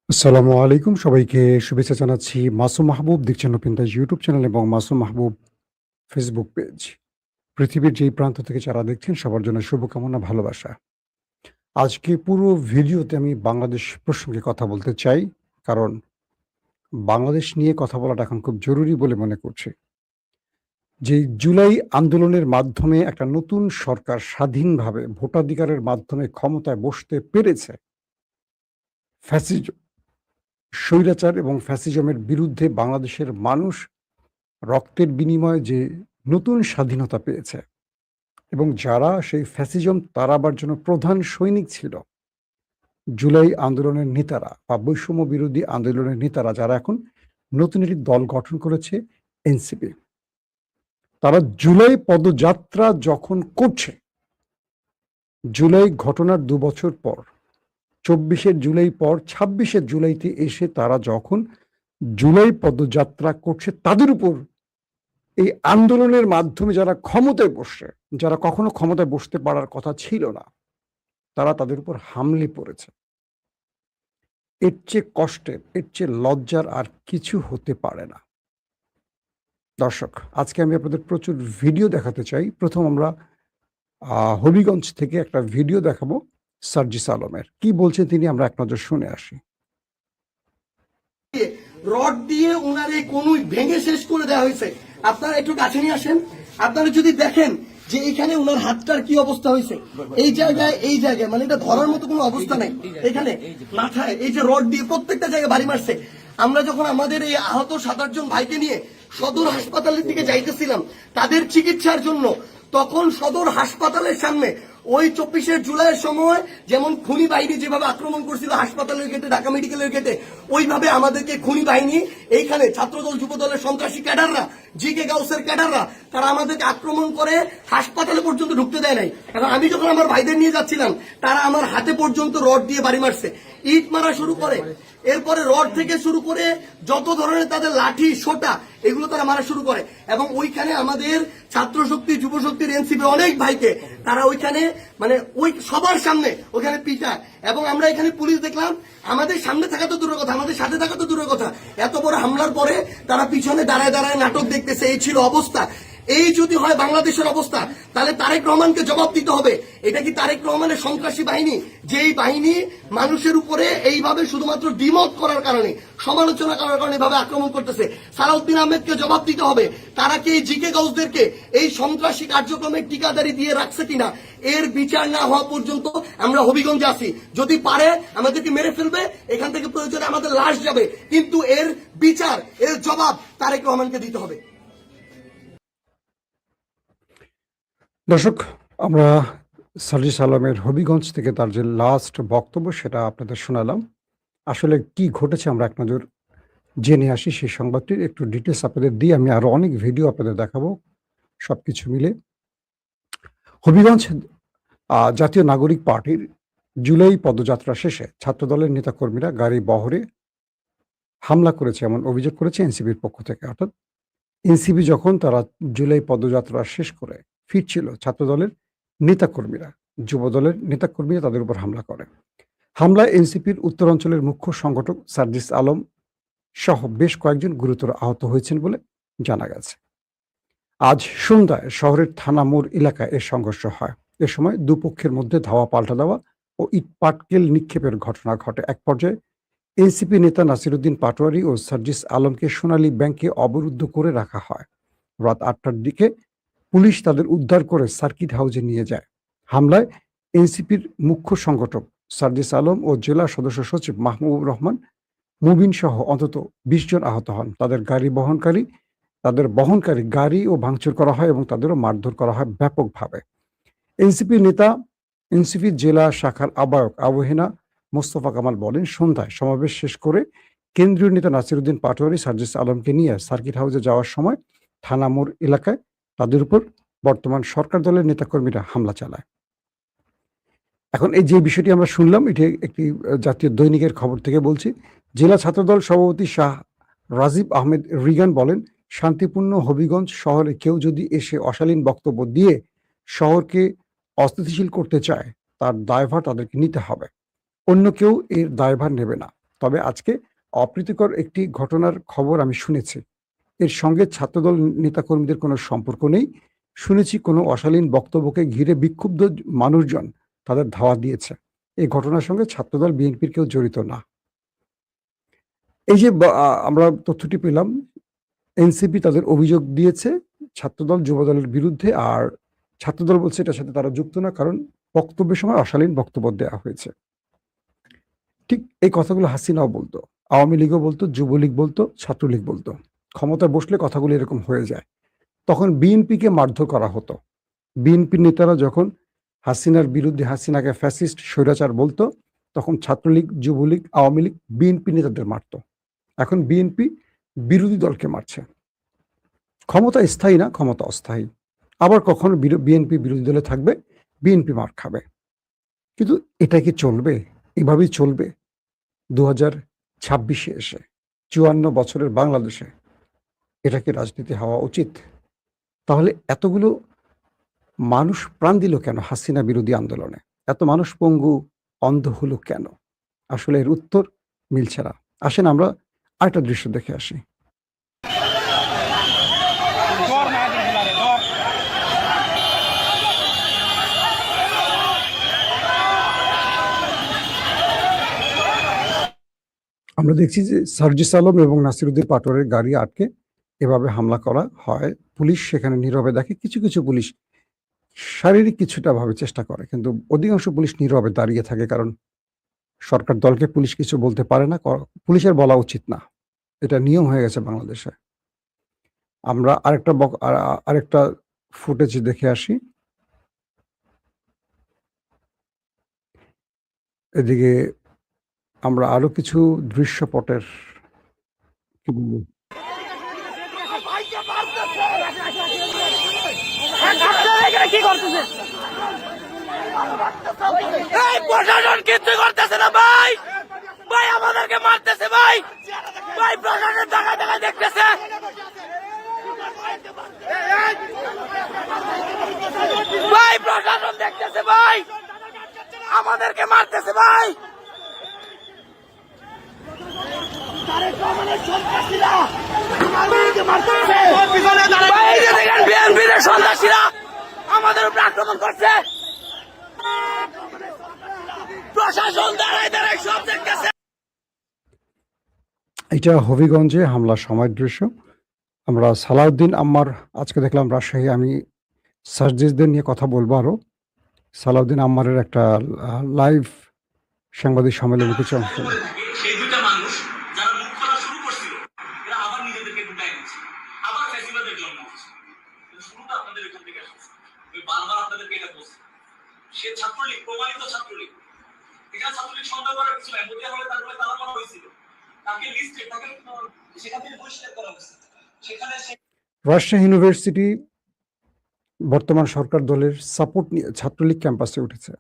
আসসালামু আলাইকুম। সবাইকে শুভেচ্ছা জানাচ্ছি। মাসুম মাহবুব দেখছেন ওপেন দ্য ইউটিউব চ্যানেল এবং মাসুম মাহবুব ফেসবুক পেজ। পৃথিবীর যেই প্রান্ত থেকে যারা দেখছেন সবার জন্য শুভকামনা, ভালোবাসা। আজকে পুরো ভিডিওতে আমি বাংলাদেশ প্রসঙ্গে কথা বলতে চাই। কারণ বাংলাদেশ নিয়ে কথা বলাটা এখন খুব জরুরি বলে মনে করছি। যেই জুলাই আন্দোলনের মাধ্যমে একটা নতুন সরকার স্বাধীনভাবে ভোটাধিকারের মাধ্যমে ক্ষমতায় বসতে পেরেছে, ফ্যাসিজম, স্বৈরাচার এবং ফ্যাসিজমের বিরুদ্ধে বাংলাদেশের মানুষ রক্তের বিনিময়ে যে নতুন স্বাধীনতা পেয়েছে এবং যারা সেই ফ্যাসিজম তাড়াবার জন্য প্রধান সৈনিক ছিল, জুলাই আন্দোলনের নেতারা বা বৈষম্য বিরোধী আন্দোলনের নেতারা যারা এখন নতুন একটি দল গঠন করেছে, এনসিপি। তারা জুলাই পদযাত্রা যখন করছে, জুলাই ঘটনার ২ বছর পর, ২৪শে জুলাই পর ২৬শে জুলাইতে এসে তারা যখন জুলাই পদযাত্রা করছে, তাদের উপর এই আন্দোলনের মাধ্যমে যারা ক্ষমতায় বসছে, যারা কখনো ক্ষমতায় বসতে পারার কথা ছিল না, তারা তাদের উপর হামলে পড়েছে। এর চেয়ে কষ্টের, এর চেয়ে লজ্জার আর কিছু হতে পারে না। দর্শক, আজকে আমি আপনাদের প্রচুর ভিডিও দেখাতে চাই। প্রথম আমরা হবিগঞ্জ থেকে একটা ভিডিও দেখাবো সার্জিস আলমের। কি বলছেন তিনি, আমরা এক নজর শুনে আসি। রড দিয়ে উনার এই কনুই ভেঙে শেষ করে দেওয়া হয়েছে। আপনারা একটু কাছে নিয়ে আসেন। আপনারা যদি দেখেন যে এখানে উনার হাতটার কি অবস্থা হয়েছে, এই জায়গায় মানে এটা ধরার মতো কোনো অবস্থা নাই। এখানে মাথায় এই যে রড দিয়ে প্রত্যেকটা জায়গায় বাড়ি মারছে। আমরা যখন আমাদের এই আহত ৭-৮ জন ভাইকে নিয়ে সদর হাসপাতালের দিকে যাইতেছিলাম তাদের চিকিৎসার জন্য, তখন সদর হাসপাতালের সামনে ওই ২৪শে জুলাইয়ের সময় যেমন খুনি বাহিনী যেভাবে আক্রমণ করছিল হাসপাতালের গেটে, ঢাকা মেডিকেলের গেটে, ওইভাবে আমাদেরকে খুনি বাহিনী এইখানে ছাত্রদল যুবদলের সন্ত্রাসী ক্যাডাররা, জিকে গাউসের ক্যাডাররা, তারা আমাদেরকে আক্রমণ করে হাসপাতালে পর্যন্ত ঢুকতে দেয় নাই। এখন আমি যখন আমার ভাইদের নিয়ে যাচ্ছিলাম তারা আমার হাতে পর্যন্ত রড দিয়ে বাড়ি মারছে, ইট মারা শুরু করে, এরপরে রড থেকে শুরু করে যত ধরনের তাদের লাঠি সোটা এগুলো তারা মারা শুরু করে। এবং ওইখানে আমাদের ছাত্র শক্তি, যুব শক্তির, এনসিপি অনেক ভাইকে তারা ওইখানে মানে ওই সবার সামনে ওখানে পিটায়। এবং আমরা এখানে পুলিশ দেখলাম, আমাদের সামনে থাকা তো দূরের কথা, আমাদের সাথে থাকা তো দূরের কথা, এত বড় হামলার পরে তারা পিছনে দাঁড়ায় দাঁড়ায় নাটক দেখতেছে। এই ছিল অবস্থা। এই যদি হয় বাংলাদেশের অবস্থা, তাহলে তারেক রহমানকে জবাব দিতে হবে। এটা কি তারেক রহমানের সন্ত্রাসী বাহিনী, যেই বাহিনী মানুষের উপরে এইভাবে শুধুমাত্র দ্বিমত করার কারণে, সমালোচনা করার কারণে এভাবে আক্রমণ করতেছে? সালাউদ্দিন আহমেদকে জবাব দিতে হবে। তারা কি এই জিকে গাউসদেরকে এই সন্ত্রাসী কার্যক্রমে টিকাদারি দিয়ে রাখছে কিনা, এর বিচার না হওয়া পর্যন্ত আমরা হবিগঞ্জে আছি। যদি পারে আমাদেরকে মেরে ফেলবে, এখান থেকে প্রয়োজনে আমাদের লাশ যাবে, কিন্তু এর বিচার, এর জবাব তারেক রহমানকে দিতে হবে। দর্শক, আমরা সার্জিস আলমের হবিগঞ্জ থেকে তার যে লাস্ট বক্তব্য সেটা আপনাদের শোনালাম। আসলে কি ঘটেছে আমরা এক নজর জেনে আসি। সেই সংবাদটির একটু ডিটেলস আপনাদের দিয়ে আমি আরো অনেক ভিডিও আপনাদের দেখাবো সবকিছু মিলে। হবিগঞ্জ জাতীয় নাগরিক পার্টির জুলাই পদযাত্রা শেষে ছাত্রদলের নেতাকর্মীরা গাড়ি বহরে হামলা করেছে এমন অভিযোগ করেছে এনসিপির পক্ষ থেকে। অর্থাৎ এনসিপি যখন তারা জুলাই পদযাত্রা শেষ করে ফিরছিল, ছাত্রদলের নেতাকর্মীরা, যুবদলের নেতাকর্মীরা তাদের উপর হামলা করে। হামলায় এনসিপির উত্তরাঞ্চলের মুখ্য সংগঠক সার্জিস আলম সহ বেশ কয়েকজন গুরুতর আহত হয়েছেন বলে জানা গেছে। আজ সন্ধ্যায় শহরের থানা মোড় এলাকায় এ সংঘর্ষ হয়। এ সময় দুপক্ষের মধ্যে ধাওয়া পাল্টা দেওয়া ও ইট পাটকেল নিক্ষেপের ঘটনা ঘটে। এক পর্যায়ে এনসিপি নেতা নাসিরুদ্দিন পাটোয়ারি ও সার্জিস আলমকে সোনালী ব্যাংকে অবরুদ্ধ করে রাখা হয়। রাত ৮টার দিকে পুলিশ তাদের উদ্ধার করে সার্কিট হাউসে নিয়ে যায়। হামলায় এনসিপির মুখ্য সংগঠক সার্জিস আলম ও জেলা সদস্য সচিব মাহমুবুর রহমান মুবিন সহ অন্তত ২০ জন আহত হন। তাদের বহনকারী গাড়িও ভাঙচুর করা হয় এবং তাদেরও মারধর করা হয় ব্যাপকভাবে। এনসিপির জেলা শাখার আহ্বায়ক আবহেনা মোস্তফা কামাল বলেন, সন্ধ্যায় সমাবেশ শেষ করে কেন্দ্রীয় নেতা নাসিরুদ্দিন পাটোয়ারি সার্জিস আলমকে নিয়ে সার্কিট হাউসে যাওয়ার সময় থানা মোড় এলাকায় তাদের উপর বর্তমান সরকার দলের নেতাকর্মীরা হামলা চালায়। এখন এই যে বিষয়টি আমরা শুনলাম, এটি একটি জাতীয় দৈনিকের খবর থেকে বলছি। জেলা ছাত্রদল সভাপতি শাহ রাজীব আহমেদ রিগান বলেন, শান্তিপূর্ণ হবিগঞ্জ শহরে কেউ যদি এসে অশালীন বক্তব্য দিয়ে শহরকে অস্থিতিশীল করতে চায়, তার দায়ভার তাদেরকে নিতে হবে, অন্য কেউ এর দায়ভার নেবে না। তবে আজকে অপ্রীতিকর একটি ঘটনার খবর আমি শুনেছি। এর সঙ্গে ছাত্রদল নেতাকর্মীদের কোনো সম্পর্ক নেই। শুনেছি কোনো অশালীন বক্তব্যকে ঘিরে বিক্ষুব্ধ মানুষজন তাদের ধাওয়া দিয়েছে। এই ঘটনার সঙ্গে ছাত্রদল বিএনপির কেউ জড়িত না। এই যে আমরা তথ্যটি পেলাম, এনসিপি তাদের অভিযোগ দিয়েছে ছাত্রদল যুবদলের বিরুদ্ধে, আর ছাত্রদল বলছে এটার সাথে তারা যুক্ত না, কারণ বক্তব্যের সময় অশালীন বক্তব্য দেওয়া হয়েছে। ঠিক এই কথাগুলো হাসিনাও বলতো, আওয়ামী লীগও বলতো, যুবলীগ বলতো, ছাত্রলীগ বলতো। ক্ষমতায় বসলে কথাগুলো এরকম হয়ে যায়। তখন বিএনপিকে মারধর করা হতো। বিএনপির নেতারা যখন হাসিনার বিরুদ্ধে হাসিনাকে ফ্যাসিস্ট স্বৈরাচার বলতো, তখন ছাত্রলীগ, যুবলীগ, আওয়ামী লীগ বিএনপি নেতাদের মারতো। এখন বিএনপি বিরোধী দলকে মারছে। ক্ষমতা স্থায়ী না, ক্ষমতা অস্থায়ী। আবার কখনো বিএনপি বিরোধী দলে থাকবে, বিএনপি মার খাবে। কিন্তু এটা কি চলবে? এভাবেই চলবে 2026-এ এসে, 54 বছরের বাংলাদেশে? এটা কি রাজনীতি হওয়া উচিত? তাহলে এতগুলো মানুষ প্রাণ দিল কেন হাসিনা বিরোধী আন্দোলনে? এত মানুষ পঙ্গু, অন্ধ হলো কেন? আসলে এর উত্তর মিলছে না। আসেন আমরা আরেকটা দৃশ্য দেখে আসি। আমরা দেখছি যে সার্জিস আলম এবং নাসিরুদ্দিন পাটোয়ারের গাড়ি আটকে এভাবে হামলা করা হয়। পুলিশ সেখানে নীরবে দেখে। কিছু কিছু পুলিশ শারীরিক কিছুটা ভাবে চেষ্টা করে, কিন্তু অধিকাংশ পুলিশ নীরবে দাঁড়িয়ে থাকে, কারণ সরকার দলকে পুলিশ কিছু বলতে পারে না, পুলিশের বলা উচিত না। এটা নিয়ম হয়ে গেছে বাংলাদেশে। আমরা আরেকটা ফুটেজ দেখে আসি। এদিকে আমরা আরো কিছু দৃশ্যপটের কি বলবো, কি করতেছে? এই প্রশাসন কিছু করতেছে না ভাই, ভাই আমাদেরকে মারতেছে ভাই, ভাই প্রশাসন দেখা দেখা দেখতেছে, ভাই প্রশাসন দেখতেছে ভাই, আমাদেরকে মারতেছে ভাই। বিএনপির সন্ত্রাসীরা আমাদের উপর আক্রমণ করছে, প্রশাসন দাঁড়ায় দাঁড়ায় সব দেখতেছে। এটা হবিগঞ্জে হামলার সময়ের দৃশ্য। আমরা সালাউদ্দিন আম্মার আজকে দেখলাম রাজশাহী। আমি সার্জিসদের নিয়ে কথা বলবো আরো। সালাউদ্দিন আম্মারের একটা লাইভ সাংবাদিক সম্মেলনে কিছু অংশ। সেই দুইটা মানুষ যারা মুখ খোলা শুরু করছিল, এরা আবার নিজেদেরকে গুটাই দিচ্ছে, আবার ফ্যাসিবাদের জন্ম হচ্ছে। শুরুটা আপনাদের এখান থেকে আসছে। আমি বারবার আপনাদেরকে এটা বলছি, সে ছাত্রলীগ, প্রমাণিত ছাত্রলীগ। এখানে ছাত্রলীগ সন্দেহ করার কিছু নাই, মধ্যে হলে তারপরে তালা মারা হয়েছিল, তাকে লিস্টে তাকে সেখান থেকে বহিষ্কার করা হয়েছে। সেখানে রাজশাহী ইউনিভার্সিটি বর্তমান সরকার দলের সাপোর্ট নিয়ে ছাত্রলীগ ক্যাম্পাসে উঠেছে,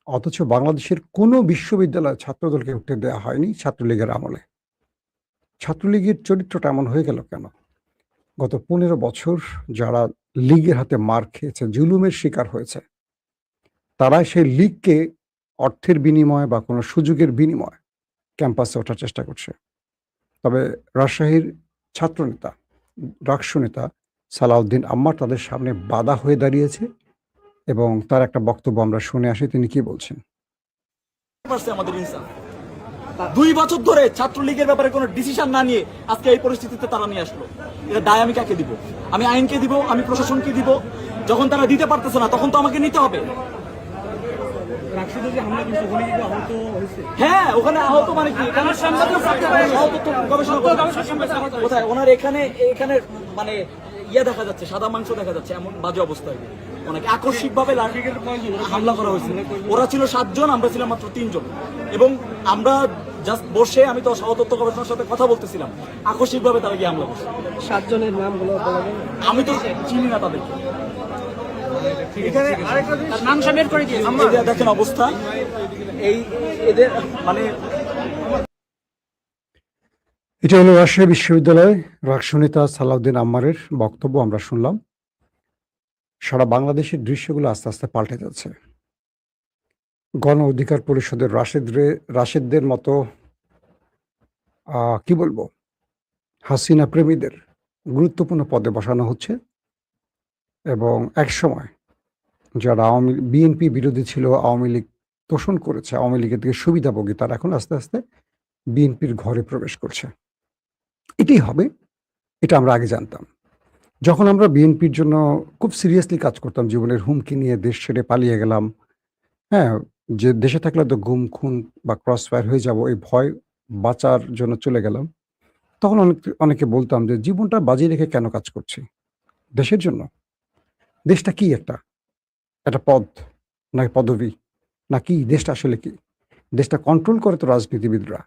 অথচ বাংলাদেশের কোনো বিশ্ববিদ্যালয়ে ছাত্রদলকে উঠতে দেওয়া হয়নি ছাত্রলীগের আমলে। ছাত্রলীগের চরিত্রটা এমন হয়ে গেল কেন? গত 15 বছর যারা লীগের হাতে মার খেয়েছে, জুলুমের শিকার হয়েছে, তারা সেই লীগকে অর্থের বিনিময়ে বা কোনো সুযোগের বিনিময়ে ক্যাম্পাসে ওঠার চেষ্টা করছে। তবে রাজশাহীর ছাত্রনেতা, রাকসু নেতা সালাউদ্দিন আম্মার তাদের সামনে বাধা হয়ে দাঁড়িয়েছে, এবং তার একটা বক্তব্য আমরা শুনে আসি। তিনি কি বলছেন? আমাদের ইনসাফ 2 বছর ধরে ছাত্রলীগের ব্যাপারে কোনো ডিসিশন না নিয়ে আজকে এই পরিস্থিতিতে তারা নিয়ে আসলো। এটা দায় আমি কাকে দিব? আমি আইনকে দিব, আমি প্রশাসনকে দিব। যখন তারা দিতে পারতেছে না, তখন তো আমাকে নিতে হবে। হ্যাঁ, ওখানে আহত মানে কি? কোথায় ওনার এখানে মানে দেখা যাচ্ছে, সাদা মাংস দেখা যাচ্ছে, এমন বাজে অবস্থায় অনেক আকস্মিক ভাবে হামলা করা হয়েছে। ওরা ছিল 7 জন, আমরা ছিলাম মাত্র 3 জন, এবং আমরা জাস্ট বসে, আমি তো সহতত্ত্ব গবেষণার সাথে কথা বলতেছিলাম, আকস্মিক ভাবে তারা গিয়ে হামলা করছে। 7 জনের নামগুলো আমি তো চিনি না তাদেরকে। দেখেন অবস্থা, এই এদের মানে এটা হলো রাজশাহী বিশ্ববিদ্যালয় রাকসু নেতা সালাউদ্দিন আম্মারের বক্তব্য আমরা শুনলাম। সারা বাংলাদেশের দৃশ্যগুলো আস্তে আস্তে পাল্টে যাচ্ছে। গণ অধিকার পরিষদের রাশেদদের মতো কি বলবো, হাসিনা প্রেমীদের গুরুত্বপূর্ণ পদে বসানো হচ্ছে এবং একসময় যারা বিএনপি বিরোধী ছিল, আওয়ামী লীগ তোষণ করেছে, আওয়ামী লীগের থেকে সুবিধাভোগী, তারা এখন আস্তে আস্তে বিএনপির ঘরে প্রবেশ করছে। এটাই হবে, এটা আমরা আগে জানতাম। যখন আমরা বিএনপির জন্য খুব সিরিয়াসলি কাজ করতাম, জীবনের হুমকি নিয়ে দেশ ছেড়ে পালিয়ে গেলাম, হ্যাঁ, যে দেশে থাকলে তো গুম খুন বা ক্রস ফায়ার হয়ে যাব, এই ভয় বাঁচার জন্য চলে গেলাম, তখন অনেকে বলতাম যে জীবনটা বাজি রেখে কেন কাজ করছি, দেশের জন্য? দেশটা কি একটা একটা পদ, নাকি পদবি, নাকি দেশটা আসলে কি? দেশটা কন্ট্রোল করে তো রাজনীতিবিদরা।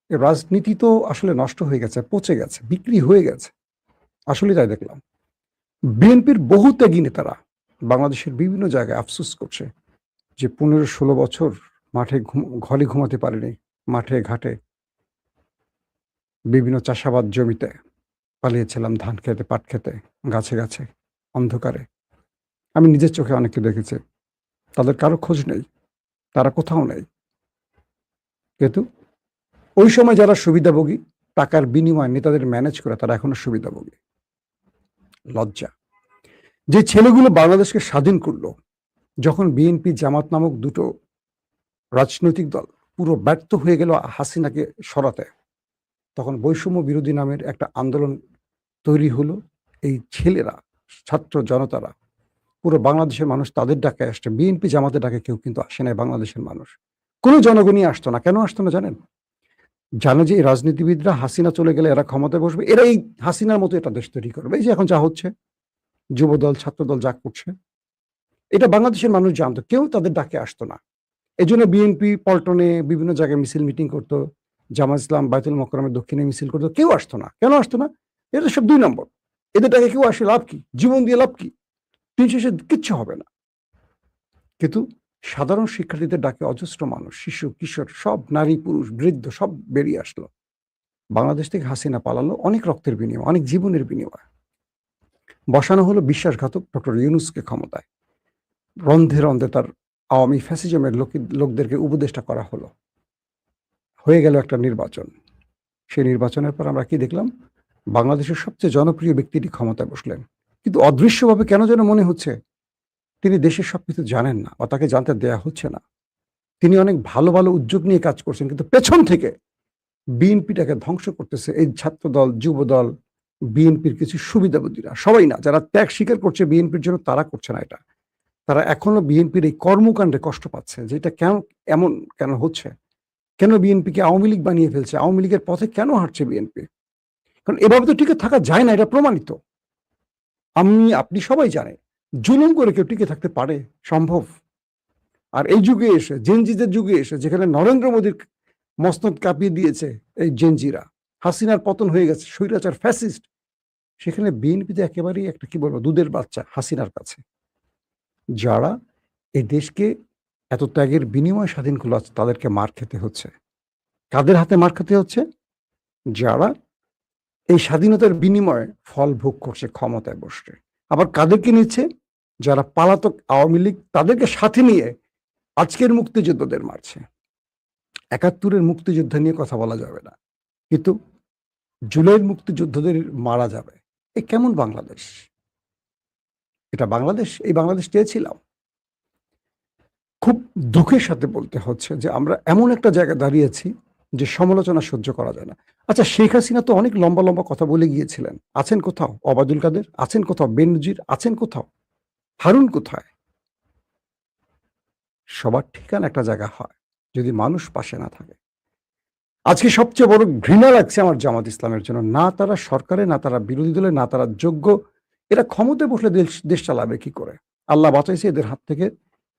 এই রাজনীতি তো আসলে নষ্ট হয়ে গেছে, পচে গেছে, বিক্রি হয়ে গেছে। আসলে তাই দেখলাম। বিএনপির বহু ত্যাগী নেতারা বাংলাদেশের বিভিন্ন জায়গায় আফসোস করছে যে 15-16 বছর মাঠে ঘরে ঘুমাতে পারেনি, মাঠে ঘাটে বিভিন্ন চাষাবাদ জমিতে পালিয়েছিলাম, ধান খেতে, পাট খেতে, গাছে গাছে, অন্ধকারে। আমি নিজের চোখে অনেককে দেখেছি, তাদের কারো খোঁজ নেই, তারা কোথাও নেই। কিন্তু ওই সময় যারা সুবিধাভোগী, টাকার বিনিময়ে নেতাদের ম্যানেজ করে, তারা এখনো সুবিধাভোগী। লজ্জা। যে ছেলেগুলো বাংলাদেশকে স্বাধীন করলো, যখন বিএনপি জামাত নামক দুটো রাজনৈতিক দল পুরো ব্যর্থ হয়ে গেল হাসিনাকে সরাতে, তখন বৈষম্য বিরোধী নামের একটা আন্দোলন তৈরি হলো। এই ছেলেরা, ছাত্র জনতারা, পুরো বাংলাদেশের মানুষ তাদের ডাকে আসছে, বিএনপি জামাতের ডাকে কেউ কিন্তু আসে নাই। বাংলাদেশের মানুষ, কোনো জনগণই আসতো না। কেন আসতো না জানেন? জানে যে এই রাজনীতিবিদরা হাসিনা চলে গেলে এরা ক্ষমতায় বসবে, এরা এই হাসিনার মতো এটা দেশ তৈরি করবে। এই যে এখন যা হচ্ছে, যুবদল ছাত্রদল যা করছে, এটা বাংলাদেশের মানুষ জানতো, কেউ তাদের ডাকে আসতো না। এই জন্য বিএনপি পল্টনে বিভিন্ন জায়গায় মিছিল মিটিং করতো, জামাত ইসলাম বাইতুল মোকাররমের দক্ষিণে মিছিল করতো, কেউ আসতো না। কেন আসতো না? এটা সব 2 নম্বর। এদের ডাকে কেউ আসে লাভ কি? জীবন দিয়ে লাভ কি? দিন শেষে কিচ্ছু হবে না। কিন্তু সাধারণ শিক্ষার্থীদের ডাকে অজস্র মানুষ, শিশু কিশোর, সব নারী পুরুষ বৃদ্ধ সব বেরিয়ে আসলো। বাংলাদেশ থেকে হাসিনা পালালো অনেক রক্তের বিনিময়ে, অনেক জীবনের বিনিময়ে। বসানো হলো বিশ্বাসঘাতক ডক্টর ইউনূসকে ক্ষমতায়। রন্ধে রন্ধে তার আওয়ামী ফ্যাসিজমের লোকদেরকে উপদেষ্টা করা হলো। হয়ে গেল একটা নির্বাচন। সেই নির্বাচনের পর আমরা কি দেখলাম? বাংলাদেশের সবচেয়ে জনপ্রিয় ব্যক্তিটি ক্ষমতায় বসলেন। কিন্তু অদৃশ্যভাবে কেন যেন মনে হচ্ছে তিনি দেশের সবকিছু জানেন না, বা তাকে জানতে দেয়া হচ্ছে না। তিনি অনেক ভালো ভালো উদ্যোগ নিয়ে কাজ করছেন, কিন্তু পেছন থেকে বিএনপিটাকে ধ্বংস করতেছে এই ছাত্রদল, যুবদল, বিএনপির কিছু সুবিধাবাদীরা। সবাই না, যারা ত্যাগ স্বীকার করছে বিএনপির জন্য, তারা করছে না এটা। তারা এখনো বিএনপির এই কর্মকাণ্ডে কষ্ট পাচ্ছে, যে এটা কেন হচ্ছে, কেন বিএনপিকে আওয়ামী লীগ বানিয়ে ফেলছে, আওয়ামী লীগের পথে কেন হাঁটছে বিএনপি। কারণ এভাবে তো টিকে থাকা যায় না, এটা প্রমাণিত। আপনি সবাই জানে, জুলুম করে কেউ টিকে থাকতে পারে? সম্ভব? আর এই যুগে এসে, জেনজিদের যুগে এসে, যেখানে নরেন্দ্র মোদীর মসনদ কাঁপিয়ে দিয়েছে এই জেনজিরা, হাসিনার পতন হয়ে গেছে, স্বৈরাচার ফ্যাসিস্ট, সেখানে বিএনপিতে একেবারেই একটা কি বলবো দুধের বাচ্চা হাসিনার কাছে। যারা এই দেশকে এত ত্যাগের বিনিময়ে স্বাধীন করলো, তাদেরকে মার খেতে হচ্ছে। কাদের হাতে মার খেতে হচ্ছে? যারা এই স্বাধীনতার বিনিময়ে ফল ভোগ করছে ক্ষমতায় বসে। আবার কাদেরকে নিচ্ছে? যারা পালাতক আওয়ামী লীগ, তাদেরকে সাথে নিয়ে আজকের মুক্তিযোদ্ধাদের মারছে। ৭১-এর মুক্তিযোদ্ধা নিয়ে কথা বলা যাবে না, কিন্তু জুলাইয়ের মুক্তিযোদ্ধাদের মারা যাবে। এ কেমন বাংলাদেশ? এটা বাংলাদেশ? এই বাংলাদেশ চেয়েছিলাম? খুব দুঃখের সাথে বলতে হচ্ছে যে আমরা এমন একটা জায়গায় দাঁড়িয়েছি যে সমালোচনা সহ্য করা যায় না। আচ্ছা, শেখ হাসিনা তো অনেক লম্বা লম্বা কথা বলে গিয়েছিলেন। আছেন কোথাও ওবায়দুল কাদের? আছেন কোথাও বেনজির? আছেন কোথাও হারুন? কোথায়? সবার ঠিকানা একটা জায়গা হয় যদি মানুষ পাশে না থাকে। আজকে সবচেয়ে বড় ঘৃণা লাগছে আমার জামাত ইসলামের জন্য। না তারা সরকারে, না তারা বিরোধী দলে, না তারা যোগ্য। এরা ক্ষমতায় বসলে দেশ চালাবে কি করে? আল্লাহ বাঁচাইছে এদের হাত থেকে,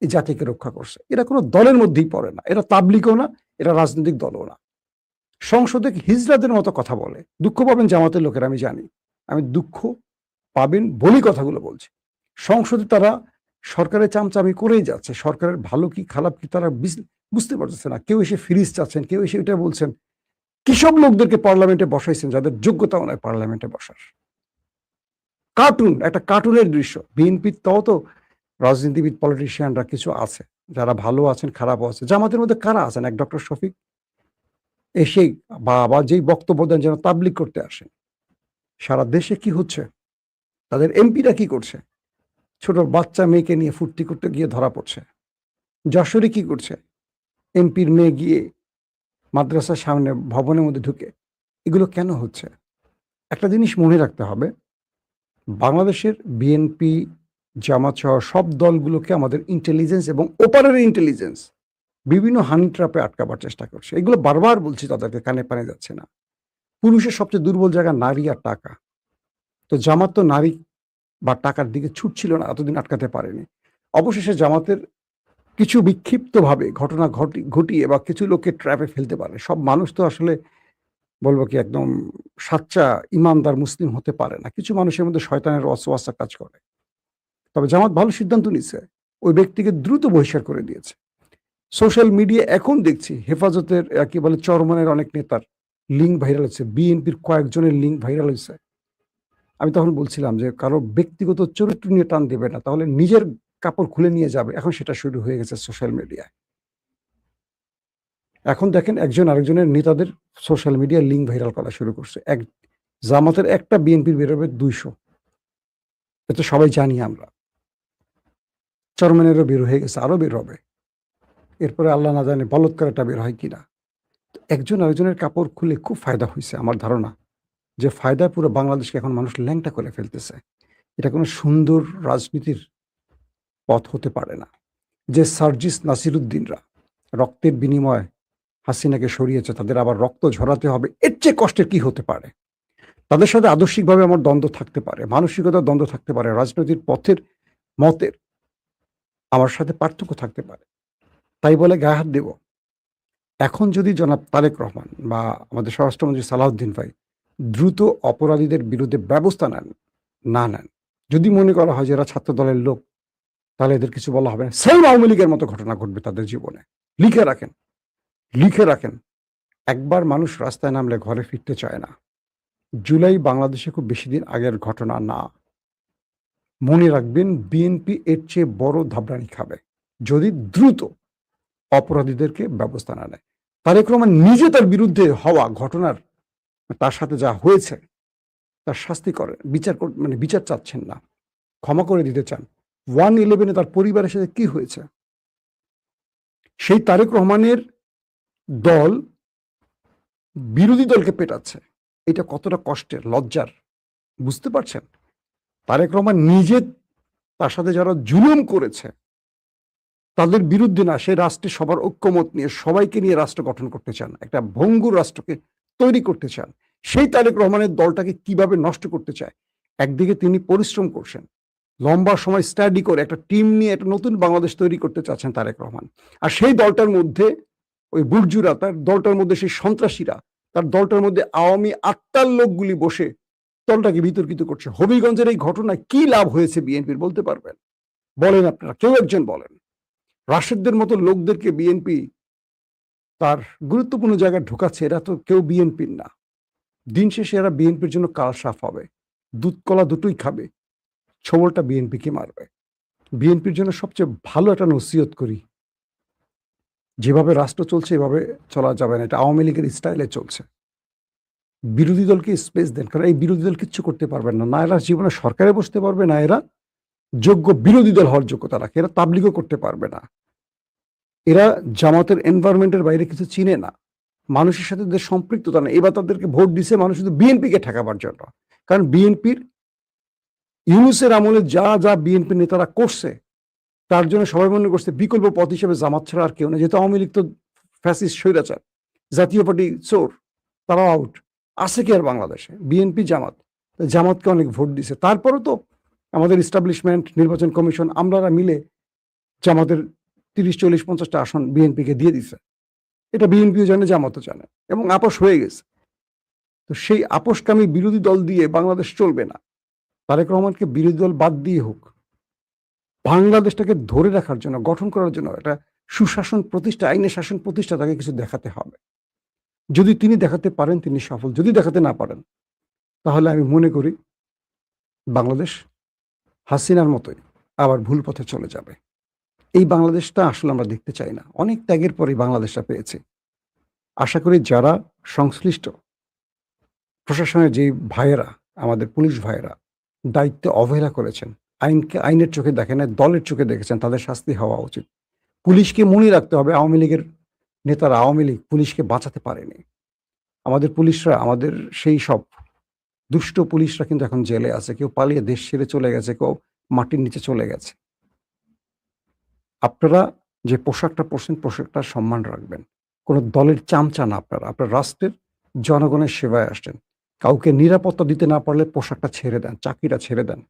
এই জাতিকে রক্ষা করছে। এরা কোনো দলের মধ্যেই পড়ে না, এরা তাবলিগও না, এরা রাজনৈতিক দলও না। সংসদে হিজড়াদের মতো কথা বলে। দুঃখ পাবেন জামাতের লোকেরা, আমি জানি, আমি দুঃখ পাবেন বলেই কথাগুলো বলছি। সংসদে তারা সরকারের চামচামি করেই যাচ্ছে, সরকারের ভালো কি খারাপ কি তারা বুঝতে পারতেছে না। কেউ এসে ফ্রিজ চাচ্ছেন, কেউ এসে এটা বলছেন। কিসব লোকদেরকে পার্লামেন্টে বসাইছেন যাদের যোগ্যতাও নয় পার্লামেন্টে বসার। কার্টুন, একটা কার্টুনের দৃশ্য। বিএনপির তো রাজনীতিবিদ পলিটিশিয়ানরা কিছু আছে, যারা ভালো আছেন, খারাপও আছে। জামাতের মধ্যে কারা আছেন? এক ডক্টর শফিক, এসে বা আবার যেই বক্তব্য দেন যেন তাবলিগ করতে আসেন। সারা দেশে কি হচ্ছে, তাদের এমপিরা কি করছে, ছোট বাচ্চা মেয়েকে নিয়ে ফুর্তি করতে গিয়ে ধরা পড়ছে। যশোরে কি করছে, এমপির মেয়ে গিয়ে মাদ্রাসার সামনে ভবনের মধ্যে ঢুকে। এগুলো কেন হচ্ছে? একটা জিনিস মনে রাখতে হবে, বাংলাদেশের বিএনপি, জামাত সহ সব দলগুলোকে আমাদের ইন্টেলিজেন্স এবং ওপারের ইন্টেলিজেন্স বিভিন্ন হানি ট্র্যাপে আটকাবার চেষ্টা করছে। এগুলো বারবার বলছি, তাদেরকে কানে পানে যাচ্ছে না। পুরুষের সবচেয়ে দুর্বল জায়গা নারী আর টাকা। তো জামাত তো নারী বা টাকার দিকে ছুটছিল না, এতদিন আটকাতে পারেনি। অবশেষে জামাতের কিছু বিক্ষিপ্তভাবে ঘটনা ঘটিয়ে বা কিছু লোককে ট্র্যাপে ফেলতে পারে। সব মানুষ তো আসলে বলবো কি একদম সাচ্চা ইমানদার মুসলিম হতে পারে না। কিছু মানুষের মধ্যে শয়তানের ওয়াসওয়াসা কাজ করে। তবে জামাত ভালো সিদ্ধান্ত নিচ্ছে, ওই ব্যক্তিকে দ্রুত বহিষ্কার করে দিয়েছে। সোশ্যাল মিডিয়া এখন দেখছি হেফাজতের কি বলে চরমনের অনেক নেতার লিঙ্ক ভাইরাল হচ্ছে, বিএনপির কয়েকজনের লিঙ্ক ভাইরাল হয়েছে। আমি তখন বলছিলাম যে কারো ব্যক্তিগত চরিত্র নিয়ে টান দেবে না, তাহলে নিজের কাপড় খুলে নিয়ে যাবে। এখন সেটা শুরু হয়ে গেছে সোশ্যাল মিডিয়ায়। এখন দেখেন একজন আরেকজনের নেতাদের সোশ্যাল মিডিয়া লিঙ্ক ভাইরাল করা শুরু করছে। এক জামাতের একটা বিএনপির বেরোবে 200, এটা সবাই জানি আমরা। চরমনেরও বের হয়ে গেছে, আরো বের হবে। এরপরে আল্লাহ না জানে বলৎকার একটা বের হয় কিনা। একজন আরেকজনের কাপড় খুলে খুব ফায়দা হয়েছে। আমার ধারণা যে ফায়দায় পুরো বাংলাদেশকে এখন মানুষ ল্যাংটা করে ফেলতেছে। এটা কোনো সুন্দর রাজনীতির পথ হতে পারে না। যে সার্জিস নাসিরুদ্দিনরা রক্তের বিনিময়ে হাসিনাকে সরিয়েছে, তাদের আবার রক্ত ঝরাতে হবে, এর চেয়ে কষ্টের কি হতে পারে? তাদের সাথে আদর্শিকভাবে আমার দ্বন্দ্ব থাকতে পারে, মানসিকতার দ্বন্দ্ব থাকতে পারে, রাজনৈতিক পথের মতের আমার সাথে পার্থক্য থাকতে পারে, তাই বলে গায়ে হাত দেব? এখন যদি জনাব তারেক রহমান বা আমাদের স্বরাষ্ট্রমন্ত্রী সালাউদ্দিন ভাই দ্রুত অপরাধীদের বিরুদ্ধে ব্যবস্থা নেন, যদি মনে করা হয় যে এরা ছাত্র দলের লোক, তাহলে এদের কিছু বলা হবে না। সেম আওয়ামী লীগের মতো ঘটনা ঘটবে তাদের জীবনে। লিখে রাখেন। একবার মানুষ রাস্তায় নামলে ঘরে ফিরতে চায় না। জুলাই বাংলাদেশে খুব বেশি দিন আগের ঘটনা না। মনে রাখবেন, বিএনপি এর চেয়ে বড় ধাবরানি খাবে যদি দ্রুত অপরাধীদেরকে ব্যবস্থা না নেয়। তারেক রহমান নিজে তার বিরুদ্ধে হওয়া ঘটনার, তার সাথে যা হয়েছে তার শাস্তি করেন, বিচার চাচ্ছেন না, ক্ষমা করে দিতে চান। 1/11 তার পরিবারের সাথে কি হয়েছে, সেই তারেক রহমানের দল বিরোধী দলকে পেটাচ্ছে, এটা কতটা কষ্টের, লজ্জার, বুঝতে পারছেন? তারেক রহমান নিজে তার সাথে যারা জুলুম করেছে তাদের বিরুদ্ধে না, সে রাষ্ট্রে সবার ঐক্যমত নিয়ে সবাইকে নিয়ে রাষ্ট্র গঠন করতে চান, একটা ভঙ্গুর রাষ্ট্রকে তৈরি করতে চান। সেই তারেক রহমানের দলটাকে কিভাবে নষ্ট করতে চায়। একদিকে তিনি পরিশ্রম করছেন, লম্বা সময় স্টাডি করে একটা টিম নিয়ে একটা নতুন বাংলাদেশ তৈরি করতে চাচ্ছেন তারেক রহমান। আর সেই দলটার মধ্যে ওই বুর্জুরা, তার দলটার মধ্যে সেই সন্ত্রাসীরা, তার দলটার মধ্যে আওয়ামী আত্মার লোকগুলি বসে দলটাকে বিতর্কিত করছে। হবিগঞ্জের এই ঘটনায় কি লাভ হয়েছে বিএনপির বলতে পারবেন? বলেন আপনারা, কেউ একজন বলেন। রাশেদদের মতো লোকদেরকে বিএনপি তার গুরুত্বপূর্ণ জায়গায় ঢোকাচ্ছে, এরা তো কেউ বিএনপির না। দিন শেষে এরা বিএনপির জন্য কাল সাফ হবে, দুধ কলা দুটোই খাবে, ছোবলটা বিএনপিকে মারবে। বিএনপির জন্য সবচেয়ে ভালো একটা নসিহত করি, যেভাবে রাষ্ট্র চলছে এভাবে চলা যাবে না, এটা আওয়ামী লীগের স্টাইলে চলছে। বিরোধী দলকে স্পেস দেন, কারণ এই বিরোধী দল কিচ্ছু করতে পারবেন না, না এরা জীবনে সরকারে বসতে পারবে, না এরা যোগ্য বিরোধী দল হওয়ার যোগ্যতা রাখে, এরা তাবলিগও করতে পারবে না, এরা জামাতের এনভায়রনমেন্টের বাইরে কিছু চিনে না, মানুষের সাথে তাদের সম্পৃক্ততা না। এবার তাদেরকে ভোট দিছে মানুষ শুধু বিএনপিকে ঠেকাবার জন্য, কারণ বিএনপির ইউনূসের আমলে যা যা বিএনপি নেতারা করছে তার জন্য সবাই মনে করছে বিকল্প পথ হিসেবে জামাত ছাড়া আর কেউ না। যেহেতু আওয়ামী লীগ তো ফ্যাসিস্ট স্বৈরাচার, জাতীয় পার্টি চোর, তারাও আউট, আছে কি আর বাংলাদেশে? বিএনপি জামাতকে অনেক ভোট দিছে। তারপরও তো আমাদের ইস্টাবলিশমেন্ট, নির্বাচন কমিশন, আমরা মিলে জামাতের 30-40-50টা আসন বিএনপিকে দিয়ে দিছে। এটা বিএনপিও জানে, জামাতও জানে, এবং আপোষ হয়ে গেছে। তো সেই আপোষকামী বিরোধী দল দিয়ে বাংলাদেশ চলবে না। তারেক রহমানকে বিরোধী দল বাদ দিয়ে হোক, বাংলাদেশটাকে ধরে রাখার জন্য, গঠন করার জন্য একটা সুশাসন প্রতিষ্ঠা, আইনের শাসন প্রতিষ্ঠা তাকে কিছু দেখাতে হবে। যদি তিনি দেখাতে পারেন তিনি সফল, যদি দেখাতে না পারেন তাহলে আমি মনে করি বাংলাদেশ হাসিনার মতোই আবার ভুল পথে চলে যাবে। এই বাংলাদেশটা আসলে আমরা দেখতে চাই না। অনেক ত্যাগের পরে বাংলাদেশটা পেয়েছে। আশা করি যারা সংশ্লিষ্ট প্রশাসনের যে ভাইয়েরা, আমাদের পুলিশ ভাইয়েরা দায়িত্বে অবহেলা করেছেন, আইনের চোখে দেখেন নাই, দলের চোখে দেখেছেন, তাদের শাস্তি হওয়া উচিত। পুলিশকে মনে রাখতে হবে আওয়ামী লীগের নেতারা, আওয়ামী লীগ পুলিশকে বাঁচাতে পারেনি। আমাদের পুলিশরা, আমাদের সেই সব দুষ্ট পুলিশরা কিন্তু এখন জেলে আছে, কেউ পালিয়ে দেশ ছেড়ে চলে গেছে, কেউ মাটির নিচে চলে গেছে। আপনারা যে পোশাকটা পরছেন, পোশাকটার সম্মান রাখবেন। কোনো দলের চামচা না আপনারা, আপনার রাষ্ট্রের জনগণের সেবায় আসছেন। কাউকে নিরাপত্তা দিতে না পারলে পোশাকটা ছেড়ে দেন, চাকরিটা ছেড়ে দেন।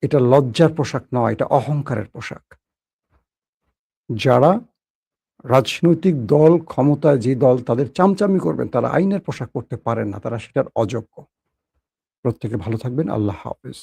এটা লজ্জার পোশাক নয়, এটা অহংকারের পোশাক। যারা রাজনৈতিক দল, ক্ষমতায় যে দল, তাদের চামচামি করবেন, তারা আইনের পোশাক পরতে পারেন না, তারা সেটার অযোগ্য। প্রত্যেকে ভালো থাকবেন। আল্লাহ হাফেজ।